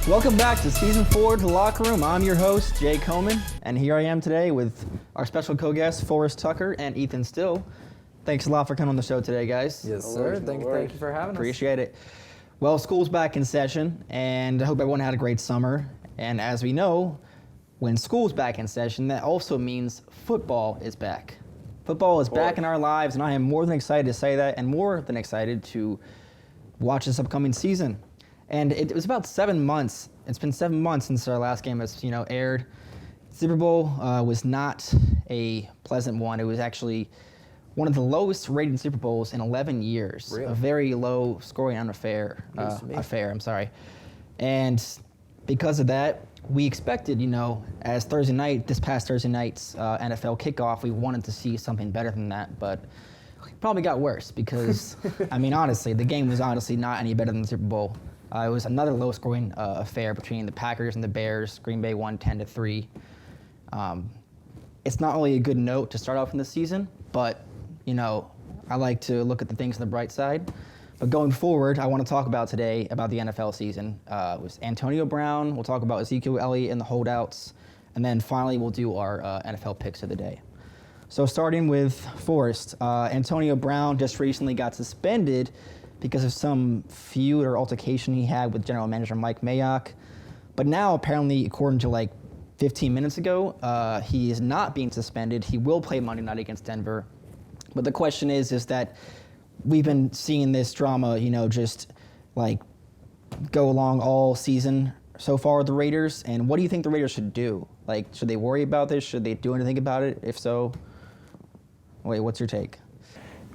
Welcome back to Season 4 of The Locker Room. I'm your host, Jake Homan, and here I am today with our special co-guests, Forrest Tucker and Ethan Styll. Thanks a lot for coming on the show today, guys. Yes, sir. Thank you for having us. Appreciate it. Well, school's back in session, and I hope everyone had a great summer. And as we know, when school's back in session, that also means football is back. Football is back in our lives, and I am more than excited to say that, and more than excited to watch this upcoming season. And it was about 7 months. It's been 7 months since our last game has, aired. Super Bowl was not a pleasant one. It was actually one of the lowest rated Super Bowls in 11 years. Really? A very low scoring affair. And because of that, we expected, as this past Thursday night's NFL kickoff, we wanted to see something better than that, but it probably got worse because, honestly, the game was honestly not any better than the Super Bowl. It was another low-scoring affair between the Packers and the Bears. Green Bay won 10-3. It's not only a good note to start off in the season, but, I like to look at the things on the bright side. But going forward, I want to talk about today about the NFL season. It was Antonio Brown. We'll talk about Ezekiel Elliott and the holdouts. And then finally, we'll do our NFL picks of the day. So starting with Forrest, Antonio Brown just recently got suspended because of some feud or altercation he had with general manager Mike Mayock. But now, apparently, according to 15 minutes ago, he is not being suspended. He will play Monday night against Denver. But the question is that we've been seeing this drama, just go along all season so far with the Raiders. And what do you think the Raiders should do? Should they worry about this? Should they do anything about it? If so, what's your take?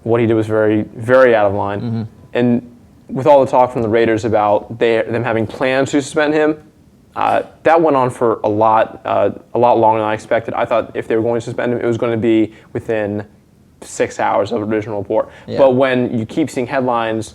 What he did was very, very out of line. Mm-hmm. And with all the talk from the Raiders about them having plans to suspend him, that went on for a lot longer than I expected. I thought if they were going to suspend him, it was going to be within 6 hours of original report. Yeah. But when you keep seeing headlines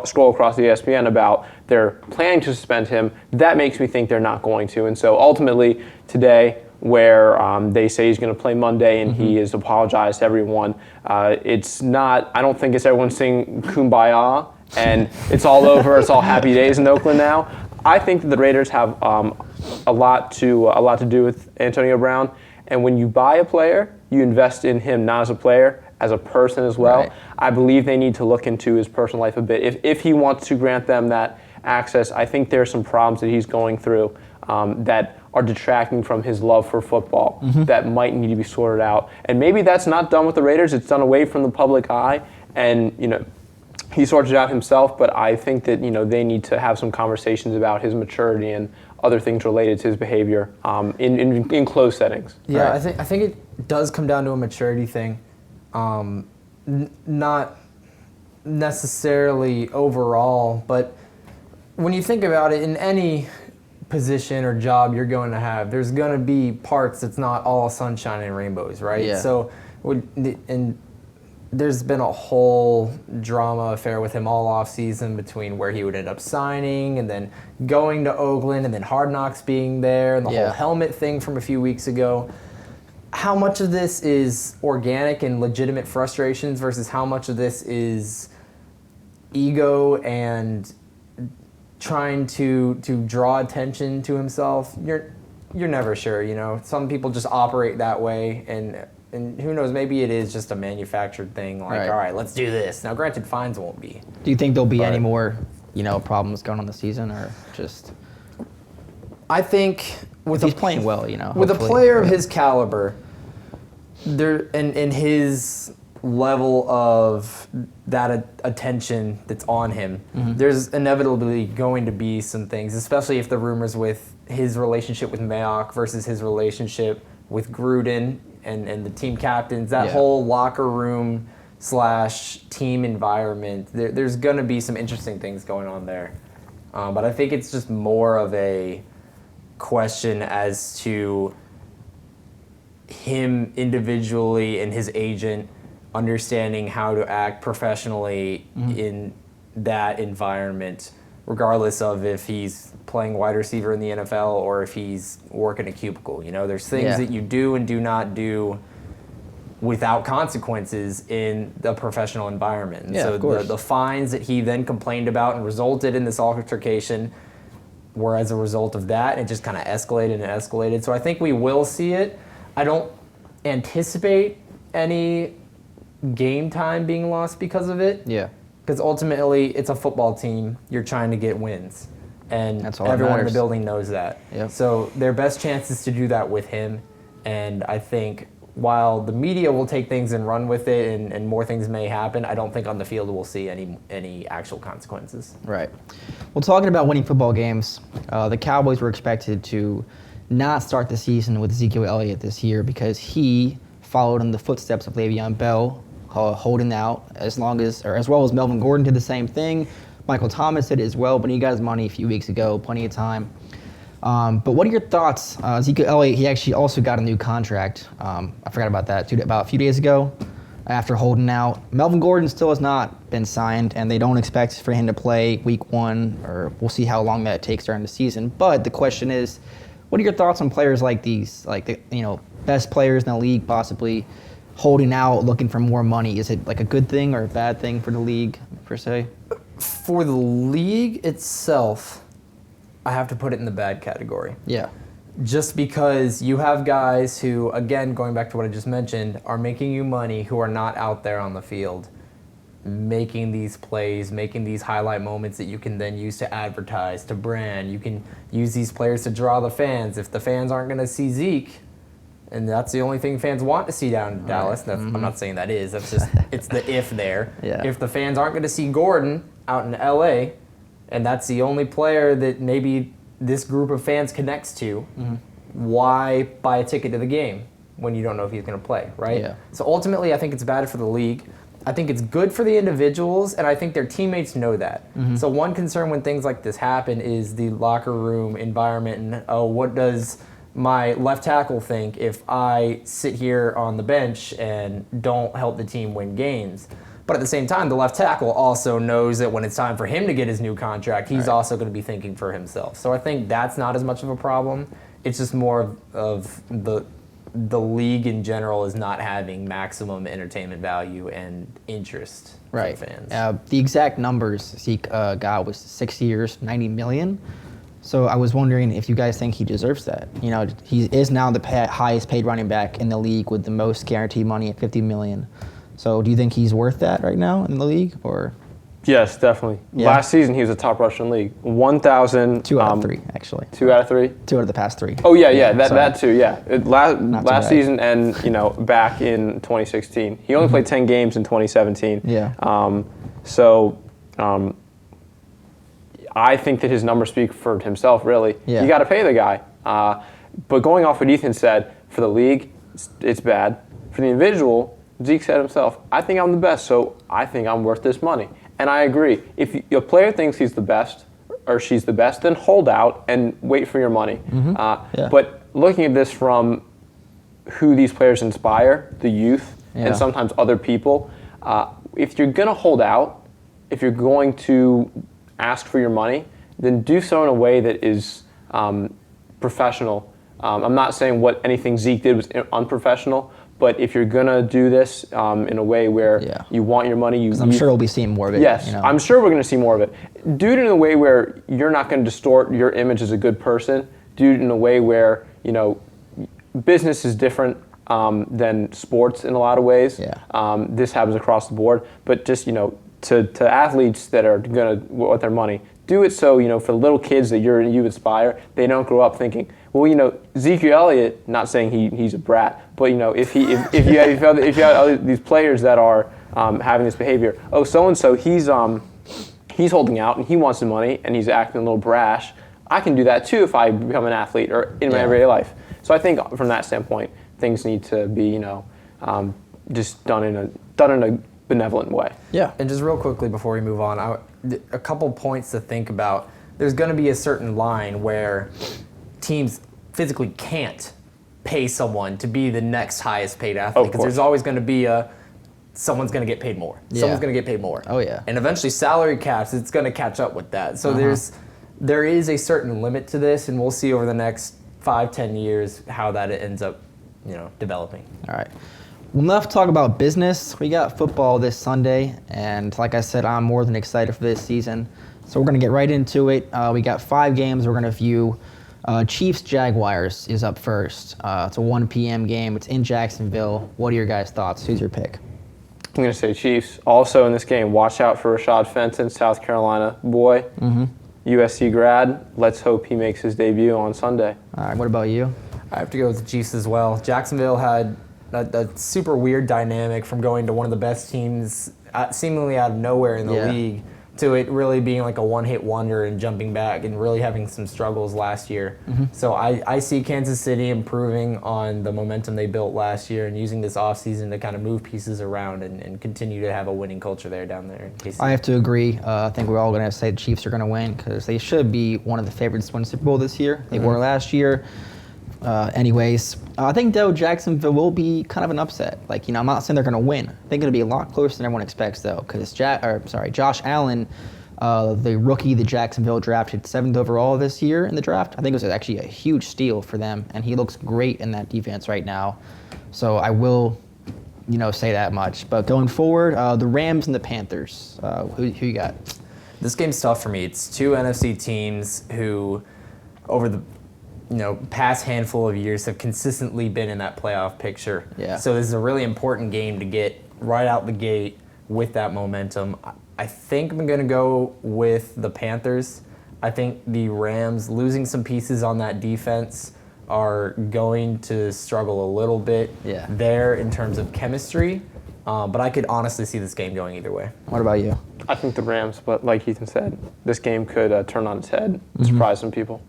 scroll across the ESPN about they're planning to suspend him, that makes me think they're not going to. And so ultimately today, where they say he's going to play Monday and he has apologized to everyone, I don't think it's everyone singing Kumbaya and it's all over, it's all happy days in Oakland now. I think that the Raiders have a lot to do with Antonio Brown. And when you buy a player, you invest in him not as a player, as a person as well. Right. I believe they need to look into his personal life a bit. If he wants to grant them that access, I think there are some problems that he's going through that are detracting from his love for football that might need to be sorted out. And maybe that's not done with the Raiders. It's done away from the public eye. And, he sorts it out himself. But I think that, they need to have some conversations about his maturity and other things related to his behavior in closed settings. Yeah, right? I think it does come down to a maturity thing. Not necessarily overall, but when you think about it, in any position or job you're going to have, there's going to be parts that's not all sunshine and rainbows, right? Yeah. So, and there's been a whole drama affair with him all off season between where he would end up signing and then going to Oakland and then Hard Knocks being there and the whole helmet thing from a few weeks ago. How much of this is organic and legitimate frustrations versus how much of this is ego and trying to draw attention to himself? You're never sure, Some people just operate that way, and who knows, maybe it is just a manufactured thing, all right, let's do this. Now, granted, fines won't be. Do you think there'll be any more, problems going on this season, or just? I think he's playing well, with a player of his caliber, there and his level of that attention that's on him, there's inevitably going to be some things, especially if the rumors with his relationship with Mayock versus his relationship with Gruden and the team captains, that whole locker room / team environment, there's going to be some interesting things going on there. But I think it's just more of a question as to him individually and his agent understanding how to act professionally in that environment, regardless of if he's playing wide receiver in the NFL or if he's working a cubicle. There's things that you do and do not do without consequences in the professional environment. And so the fines that he then complained about and resulted in this altercation were as a result of that. It just kind of escalated and escalated. So I think we will see it. I don't anticipate any game time being lost because of it. Yeah. Because ultimately, it's a football team. You're trying to get wins. And That's all that everyone in the matters. building knows that. Yep. So their best chance is to do that with him. And I think while the media will take things and run with it and more things may happen, I don't think on the field we'll see any actual consequences. Right. Well, talking about winning football games, the Cowboys were expected to not start the season with Ezekiel Elliott this year because he followed in the footsteps of Le'Veon Bell, holding out as well as Melvin Gordon did the same thing. Michael Thomas did it as well, but he got his money a few weeks ago, plenty of time. But what are your thoughts? Ezekiel Elliott, he actually also got a new contract. I forgot about that about a few days ago after holding out. Melvin Gordon still has not been signed, and they don't expect for him to play week 1, or we'll see how long that takes during the season. But the question is, what are your thoughts on players like these, like the best players in the league possibly holding out, looking for more money? Is it like a good thing or a bad thing for the league, per se? For the league itself, I have to put it in the bad category. Yeah. Just because you have guys who, again, going back to what I just mentioned, are making you money who are not out there on the field, making these plays, making these highlight moments that you can then use to advertise, to brand. You can use these players to draw the fans. If the fans aren't going to see Zeke, and that's the only thing fans want to see down in Dallas. I'm not saying that is. That's just, it's the if there. Yeah. If the fans aren't going to see Gordon out in L.A., and that's the only player that maybe this group of fans connects to, why buy a ticket to the game when you don't know if he's going to play, right? Yeah. So ultimately, I think it's bad for the league. I think it's good for the individuals, and I think their teammates know that. So one concern when things like this happen is the locker room environment and, what does my left tackle think if I sit here on the bench and don't help the team win games? But at the same time, the left tackle also knows that when it's time for him to get his new contract, he's also going to be thinking for himself. So I think that's not as much of a problem. It's just more of the league in general is not having maximum entertainment value and interest Right. for fans. The exact numbers Zeke got was 6 years, $90 million. So I was wondering if you guys think he deserves that. He is now the highest paid running back in the league with the most guaranteed money at $50 million. So do you think he's worth that right now in the league, or? Yes, definitely. Yeah. Last season, he was a top rusher in the league. 1,000. 2 out of 3, actually. 2 out of 3? 2 out of the past 3. Oh, yeah, sorry. that too, yeah. Last bad. season and, back in 2016. He only played 10 games in 2017. Yeah. I think that his numbers speak for himself, really. Yeah. You got to pay the guy. But going off what Ethan said, for the league, it's bad. For the individual, Zeke said himself, I think I'm the best, so I think I'm worth this money. And I agree. If a player thinks he's the best or she's the best, then hold out and wait for your money. Yeah. But looking at this from who these players inspire, the youth, Yeah. and sometimes other people, if you're going to hold out, if you're going to ask for your money, then do so in a way that is professional. I'm not saying anything Zeke did was unprofessional, but if you're gonna do this in a way where Yeah. you want your money, I'm sure we'll be seeing more of it. Yes, I'm sure we're gonna see more of it. Do it in a way where you're not gonna distort your image as a good person. Do it in a way where business is different than sports in a lot of ways. Yeah. This happens across the board, but just to athletes that are gonna want their money, do it so for the little kids that you inspire, they don't grow up thinking, well, Ezekiel Elliott, not saying he's a brat, but if you have these players that are having this behavior, so and so he's holding out and he wants the money and he's acting a little brash, I can do that too if I become an athlete or in my everyday life. So I think from that standpoint, things need to be just done in a benevolent way. Yeah. And just real quickly before we move on, a couple points to think about. There's going to be a certain line where teams physically can't pay someone to be the next highest paid athlete, because there's always going to be someone's going to get paid more. Yeah. Someone's going to get paid more. Oh, yeah. And eventually salary caps, it's going to catch up with that. So there is a certain limit to this, and we'll see over the next 5-10 years how that ends up developing. All right. Well, enough to talk about business. We got football this Sunday, and like I said, I'm more than excited for this season. So we're going to get right into it. We got 5 games we're going to view. Chiefs-Jaguars is up first. It's a 1 p.m. game. It's in Jacksonville. What are your guys' thoughts? Who's your pick? I'm going to say Chiefs. Also in this game, watch out for Rashad Fenton, South Carolina boy, USC grad. Let's hope he makes his debut on Sunday. All right, what about you? I have to go with the Chiefs as well. Jacksonville had a super weird dynamic from going to one of the best teams seemingly out of nowhere in the league to it really being like a one-hit wonder and jumping back and really having some struggles last year. So I see Kansas City improving on the momentum they built last year and using this offseason to kind of move pieces around and continue to have a winning culture down there. In KC. I have to agree. I think we're all going to say the Chiefs are going to win because they should be one of the favorites to win the Super Bowl this year. They were last year. Anyways, I think, though, Jacksonville will be kind of an upset. Like, I'm not saying they're going to win. I think it'll be a lot closer than everyone expects, though, because Josh Allen, the rookie that Jacksonville drafted 7th overall this year in the draft, I think it was actually a huge steal for them, and he looks great in that defense right now. So I will, say that much. But going forward, the Rams and the Panthers. Who you got? This game's tough for me. It's 2 NFC teams who, over the past handful of years have consistently been in that playoff picture. Yeah. So this is a really important game to get right out the gate with that momentum. I think I'm going to go with the Panthers. I think the Rams, losing some pieces on that defense, are going to struggle a little bit there in terms of chemistry. But I could honestly see this game going either way. What about you? I think the Rams, but like Ethan said, this game could turn on its head and surprise some people.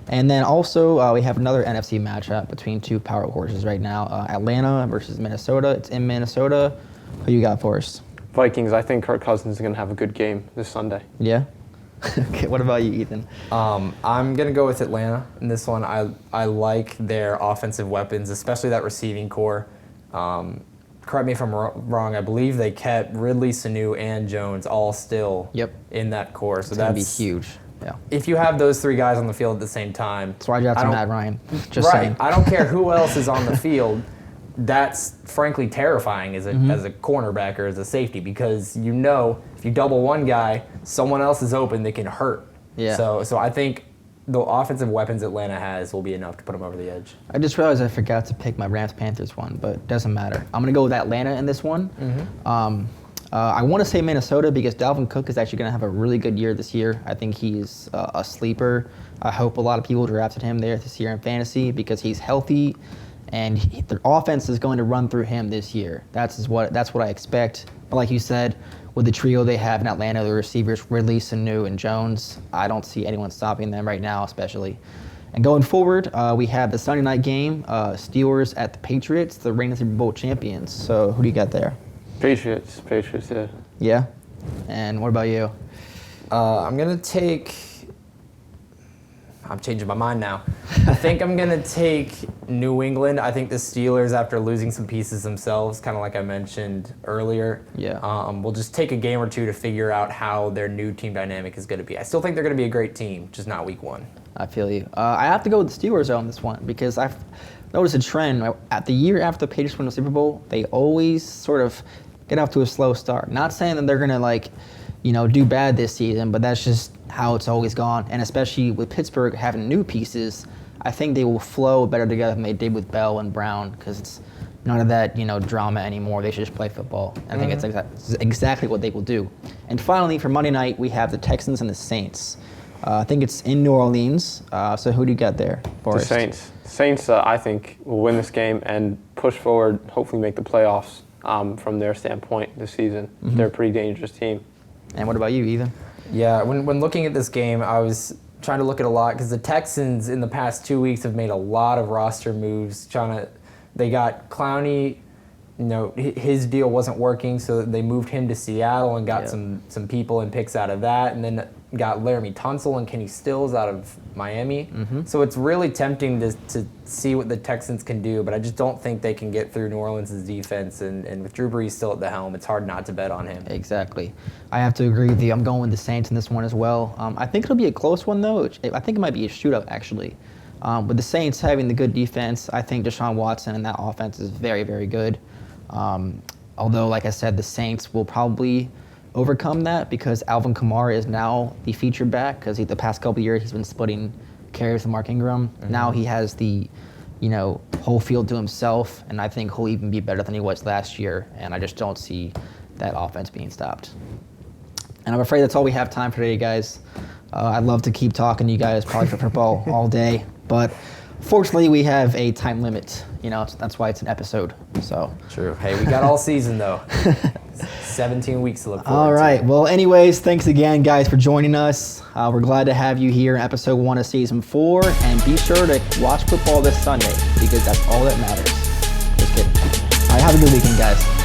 And then also, we have another NFC matchup between 2 power horses right now. Atlanta versus Minnesota. It's in Minnesota. Who you got, Forrest? Vikings. I think Kirk Cousins is going to have a good game this Sunday. Yeah? Okay, what about you, Ethan? I'm going to go with Atlanta in this one. I like their offensive weapons, especially that receiving core. Correct me if I'm wrong. I believe they kept Ridley, Sanu, and Jones all still in that core. So that's going to be huge. Yeah. If you have those 3 guys on the field at the same time. That's why I drafted Matt Ryan. Just saying. I don't care who else is on the field. That's frankly terrifying as a cornerback or as a safety because if you double one guy, someone else is open that can hurt. Yeah. So I think the offensive weapons Atlanta has will be enough to put them over the edge. I just realized I forgot to pick my Rams-Panthers one, but it doesn't matter. I'm going to go with Atlanta in this one. I want to say Minnesota because Dalvin Cook is actually going to have a really good year this year. I think he's a sleeper. I hope a lot of people drafted him there this year in fantasy because he's healthy, and the offense is going to run through him this year. That's what I expect. But like you said, with the trio they have in Atlanta, the receivers Ridley, Sanu, and Jones, I don't see anyone stopping them right now, especially. And going forward, we have the Sunday night game, Steelers at the Patriots, the reigning Super Bowl champions. So who do you got there? Patriots, yeah. Yeah? And what about you? I'm changing my mind now. I think I'm going to take New England. I think the Steelers, after losing some pieces themselves, kind of like I mentioned earlier, will just take a game or 2 to figure out how their new team dynamic is going to be. I still think they're going to be a great team, just not week 1. I feel you. I have to go with the Steelers on this one because I've noticed a trend. At the year after the Patriots win the Super Bowl, they always sort of get off to a slow start. Not saying that they're going to do bad this season, but that's just how it's always gone. And especially with Pittsburgh having new pieces, I think they will flow better together than they did with Bell and Brown because it's none of that, drama anymore. They should just play football. I think it's exactly what they will do. And finally, for Monday night, we have the Texans and the Saints. I think it's in New Orleans. So who do you got there, Forrest? The Saints. Saints, I think, will win this game and push forward, hopefully make the playoffs from their standpoint this season. They're a pretty dangerous team. And what about you, Ethan? Yeah, when looking at this game, I was trying to look at a lot because the Texans in the past 2 weeks have made a lot of roster moves. They got Clowney, his deal wasn't working, so they moved him to Seattle and got some people and picks out of that, and then got Laramie Tunsil and Kenny Stills out of Miami. So it's really tempting to see what the Texans can do, but I just don't think they can get through New Orleans' defense, and with Drew Brees still at the helm, it's hard not to bet on him. Exactly. I have to agree with you. I'm going with the Saints in this one as well. I think it'll be a close one, though. I think it might be a shootout, actually. With the Saints having the good defense, I think Deshaun Watson and that offense is very, very good. Although, like I said, the Saints will probably overcome that because Alvin Kamara is now the featured back because the past couple of years he's been splitting carries with Mark Ingram. Now he has the, whole field to himself, and I think he'll even be better than he was last year, and I just don't see that offense being stopped. And I'm afraid that's all we have time for today, guys. I'd love to keep talking to you guys probably for football all day, but fortunately we have a time limit. That's why it's an episode. So True. Hey, we got all season though. 17 weeks to look forward to. all right. Well, anyways, thanks again, guys, for joining us. We're glad to have you here in episode 1 of season 4, and be sure to watch football this Sunday because that's all that matters. Just kidding. All right, have a good weekend, guys.